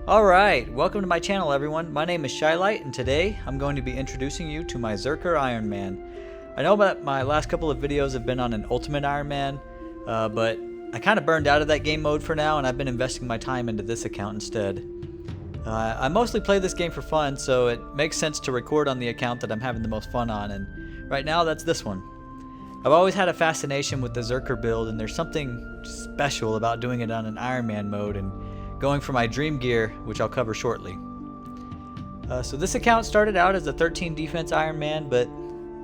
Alright, welcome to my channel everyone. My name is Shylight and today I'm going to be introducing you to my Zerker Ironman. I know that my last couple of videos have been on an Ultimate Ironman, but I kind of burned out of that game mode for now and I've been investing my time into this account instead. I mostly play this game for fun, so it makes sense to record on the account that I'm having the most fun on, and right now that's this one. I've always had a fascination with the Zerker build, and there's something special about doing it on an Ironman mode and going for my dream gear, which I'll cover shortly. So this account started out as a 13 defense Ironman, but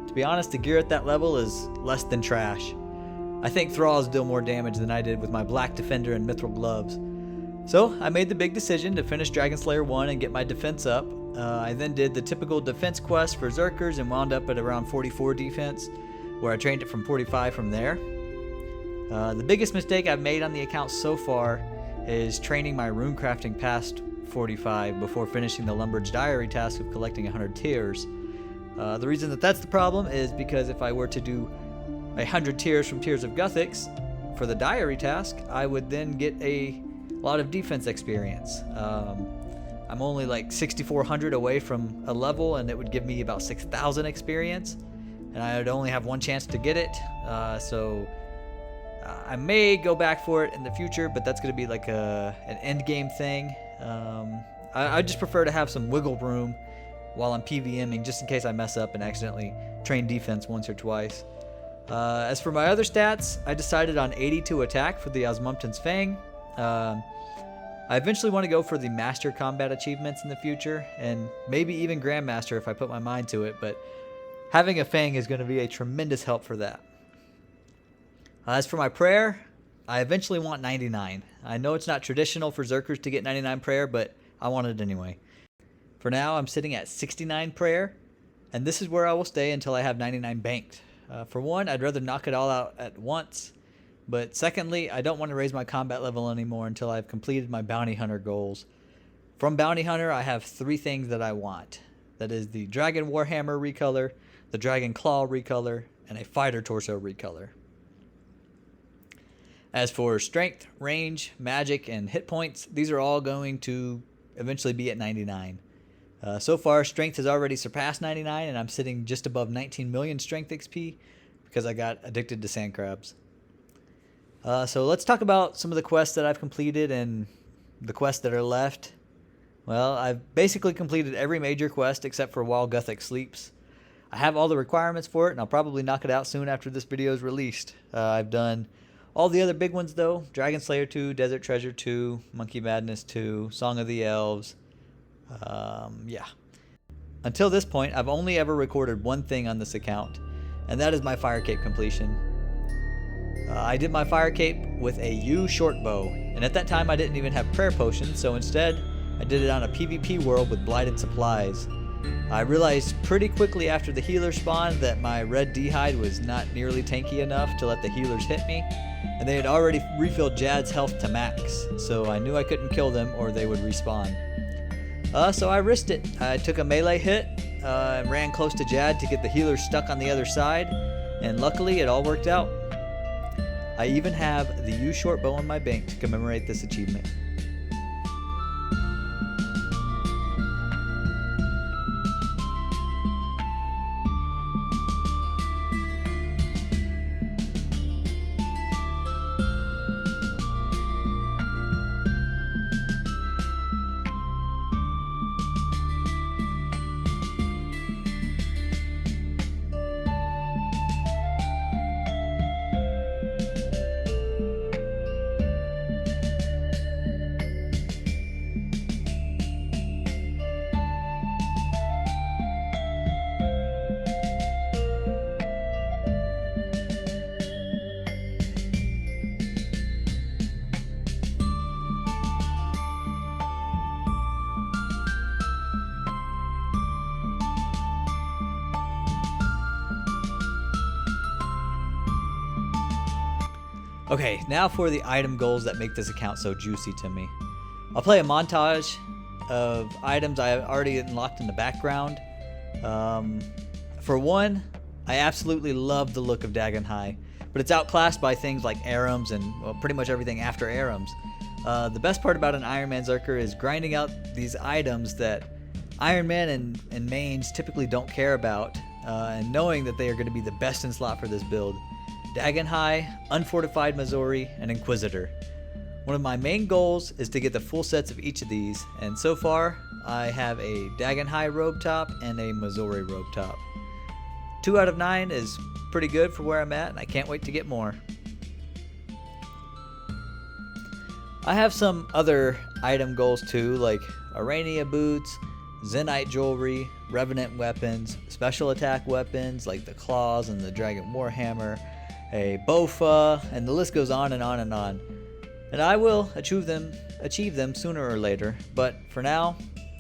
to be honest, the gear at that level is less than trash. I think Thralls deal more damage than I did with my Black Defender and Mithril gloves. So I made the big decision to finish Dragon Slayer 1 and get my defense up. I then did the typical defense quest for Zerkers and wound up at around 44 defense, where I trained it from 45 from there. The biggest mistake I've made on the account so far is training my runecrafting past 45 before finishing the Lumbridge Diary task of collecting 100 tears. The reason that that's the problem is because if I were to do 100 tears from Tears of Guthix for the diary task, I would then get a lot of defense experience. I'm only like 6,400 away from a level, and it would give me about 6,000 experience, and I would only have one chance to get it. So I may go back for it in the future, but that's going to be like an end game thing. I just prefer to have some wiggle room while I'm PVMing, just in case I mess up and accidentally train defense once or twice. As for my other stats, I decided on 82 attack for the Osmumten's Fang. I eventually want to go for the Master Combat achievements in the future, and maybe even Grandmaster if I put my mind to it, but having a Fang is going to be a tremendous help for that. As for my prayer, I eventually want 99. I know it's not traditional for Zerkers to get 99 prayer, but I want it anyway. For now, I'm sitting at 69 prayer, and this is where I will stay until I have 99 banked. For one, I'd rather knock it all out at once, but secondly, I don't want to raise my combat level anymore until I've completed my Bounty Hunter goals. From Bounty Hunter, I have 3 things that I want. That is the Dragon Warhammer recolor, the Dragon Claw recolor, and a Fighter Torso recolor. As for strength, range, magic, and hit points, these are all going to eventually be at 99. So far, strength has already surpassed 99, and I'm sitting just above 19 million strength XP because I got addicted to sand crabs. So let's talk about some of the quests that I've completed and the quests that are left. Well, I've basically completed every major quest except for While Guthix Sleeps. I have all the requirements for it, and I'll probably knock it out soon after this video is released. I've done all the other big ones though: Dragon Slayer 2, Desert Treasure 2, Monkey Madness 2, Song of the Elves. Yeah. Until this point, I've only ever recorded one thing on this account, and that is my Fire Cape completion. I did my Fire Cape with a U short bow, and at that time I didn't even have prayer potions, so instead I did it on a PvP world with blighted supplies. I realized pretty quickly after the healer spawned that my red D-hide was not nearly tanky enough to let the healers hit me, and they had already refilled Jad's health to max, so I knew I couldn't kill them or they would respawn. So I risked it. I took a melee hit and ran close to Jad to get the healers stuck on the other side, and luckily it all worked out. I even have the U short bow in my bank to commemorate this achievement. Okay, now for the item goals that make this account so juicy to me. I'll play a montage of items I have already unlocked in the background. For one, I absolutely love the look of Dagon High, but it's outclassed by things like Arams and, well, pretty much everything after Arams. The best part about an Ironman Zerker is grinding out these items that Ironman and mains typically don't care about, and knowing that they are going to be the best in slot for this build. Dagon High, Unfortified Missouri, and Inquisitor. One of my main goals is to get the full sets of each of these, and so far I have a Dagon High robe top and a Missouri robe top. 2 out of 9 is pretty good for where I'm at, and I can't wait to get more. I have some other item goals too, like Arania boots, Zenite jewelry, Revenant weapons, special attack weapons like the claws and the Dragon Warhammer, a Bofa, and the list goes on and on and on. And I will achieve them sooner or later, but for now,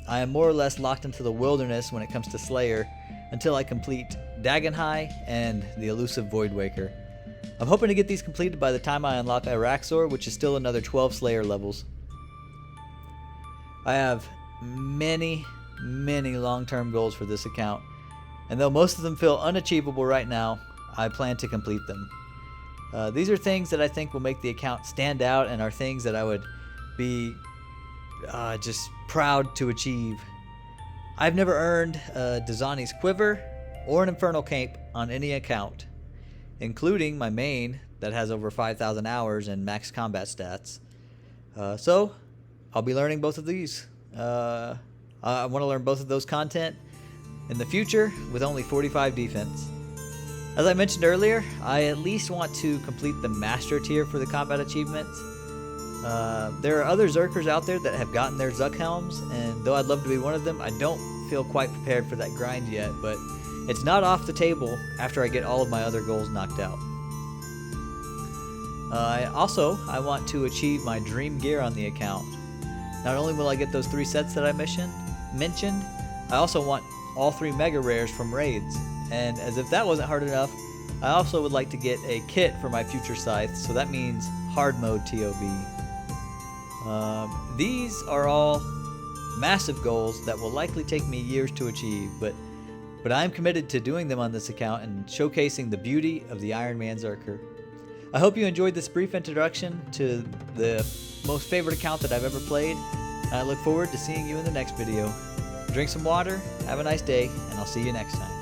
I am more or less locked into the wilderness when it comes to Slayer until I complete Dagon High and the elusive Voidwaker. I'm hoping to get these completed by the time I unlock Iraxor, which is still another 12 Slayer levels. I have many long-term goals for this account, and though most of them feel unachievable right now, I plan to complete them. These are things that I think will make the account stand out and are things that I would be just proud to achieve. I've never earned Dazani's Quiver or an Infernal Cape on any account, including my main that has over 5,000 hours and max combat stats. So I'll be learning both of these. I want to learn both of those content in the future with only 45 defense. As I mentioned earlier, I at least want to complete the Master tier for the combat achievements. There are other Zerkers out there that have gotten their Zuck helms, and though I'd love to be one of them, I don't feel quite prepared for that grind yet, but it's not off the table after I get all of my other goals knocked out. I want to achieve my dream gear on the account. Not only will I get those 3 sets that I mentioned, I also want all 3 mega rares from raids. And as if that wasn't hard enough, I also would like to get a kit for my future scythe, so that means hard mode TOB. These are all massive goals that will likely take me years to achieve, but I am committed to doing them on this account and showcasing the beauty of the Ironman Zerker. I hope you enjoyed this brief introduction to the most favorite account that I've ever played, and I look forward to seeing you in the next video. Drink some water, have a nice day, and I'll see you next time.